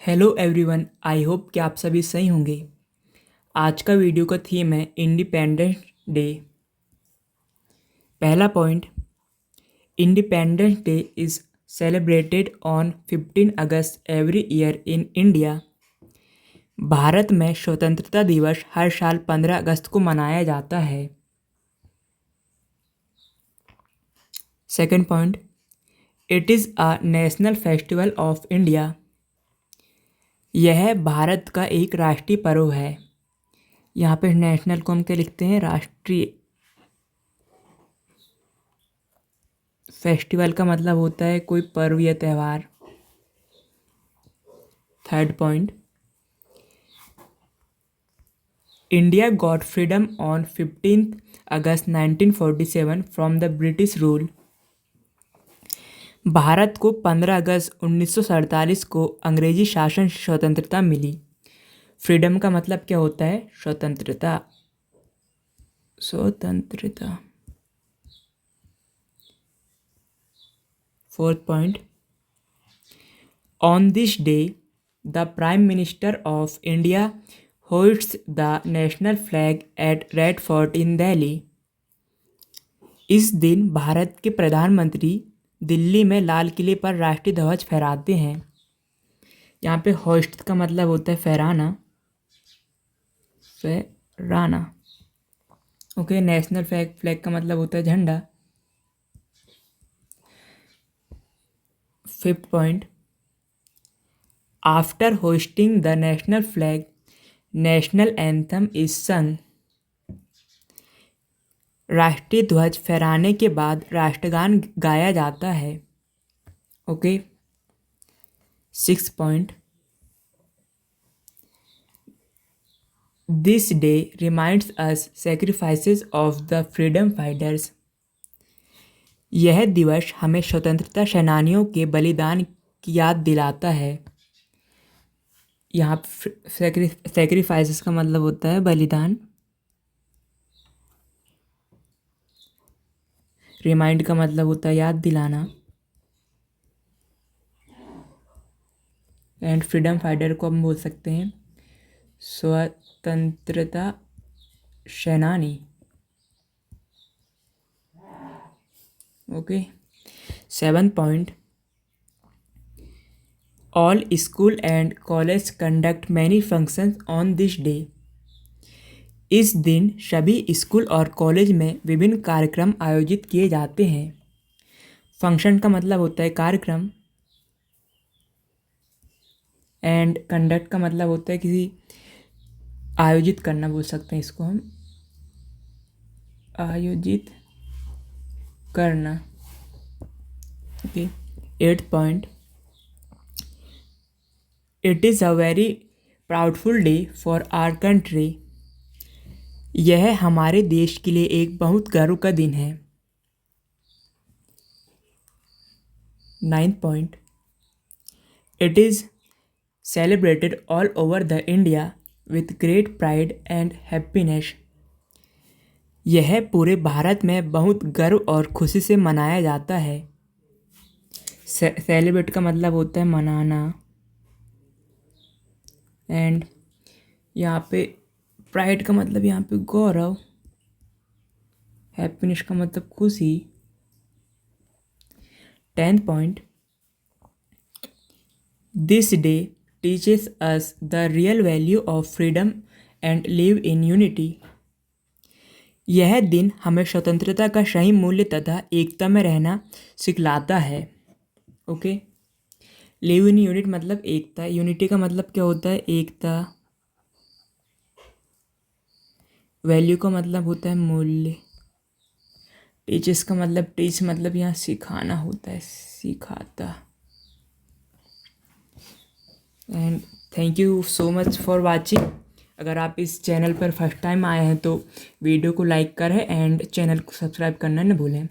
Hello everyone, I hope कि आप सभी सही होंगे। आज का वीडियो का थीम है इंडिपेंडेंस डे। पहला point, independence day is celebrated on 15 August every year in India. Bharat में स्वतंत्रता दिवस हर साल 15 अगस्त को मनाया जाता है। Second point, it is a national festival of India. यह भारत का एक राष्ट्रीय पर्व है। यहाँ पे नेशनल को हम क्या लिखते हैं? राष्ट्रीय। फेस्टिवल का मतलब होता है कोई पर्व या त्यौहार। Third point, India got freedom on 15 August 1947 from the British rule. Bharat को 15 अगस्त 1947 को अंग्रेजी शासन से स्वतंत्रता मिली। फ्रीडम का मतलब क्या होता है? स्वतंत्रता। स्वतंत्रता। Fourth point, on this day the prime minister of India hoists the national flag at Red Fort in Delhi. इस दिन भारत के प्रधानमंत्री दिल्ली में लाल किले पर राष्ट्रीय ध्वज फहराते हैं। यहाँ पे होइस्ट का मतलब होता है फहराना। फहराना। ओके। नेशनल फ्लैग का मतलब होता है झंडा। Fifth point, after hosting the national flag national anthem is संग। राष्ट्रीय ध्वज फहराने के बाद राष्ट्रगान गाया जाता है। Okay. Six point, this day reminds us sacrifices of the freedom fighters. यह दिवस हमें स्वतंत्रता सेनानियों के बलिदान की याद दिलाता है। यहाँ सेक्रीफाइसेस का मतलब होता है बलिदान। रिमाइंड का मतलब होता है याद दिलाना। एंड फ्रीडम फाइटर को हम बोल सकते हैं स्वतंत्रता सेनानी। Okay. Seven point, all school and college conduct many functions on this day. इस दिन सभी स्कूल और कॉलेज में विभिन्न कार्यक्रम आयोजित किए जाते हैं। फंक्शन का मतलब होता है कार्यक्रम। एंड कंडक्ट का मतलब होता है किसी आयोजित करना, बोल सकते हैं इसको हम आयोजित करना। Okay. Eighth point, it is a very proudful day for our country. यह हमारे देश के लिए एक बहुत गर्व का दिन है। Ninth point, it is celebrated all over the India with great pride and happiness. यह पूरे भारत में बहुत गर्व और खुशी से मनाया जाता है। सेलिब्रेट का मतलब होता है मनाना। एंड यहाँ पे प्राइड का मतलब यहाँ पे गौरव। हैप्पीनेस का मतलब खुशी। 10th point, this day teaches us the real value of freedom and live in unity. यह दिन हमें स्वतंत्रता का सही मूल्य तथा एकता में रहना सिखलाता है। ओके। लिव इन यूनिट मतलब एकता। यूनिटी का मतलब क्या होता है? एकता। वैल्यू का मतलब होता है मूल्य। टीचेस का मतलब टीच मतलब यहाँ सिखाना होता है, सिखाता। And thank you so much for watching. अगर आप इस चैनल पर फर्स्ट टाइम आए हैं तो वीडियो को लाइक करें एंड चैनल को सब्सक्राइब करना न भूलें।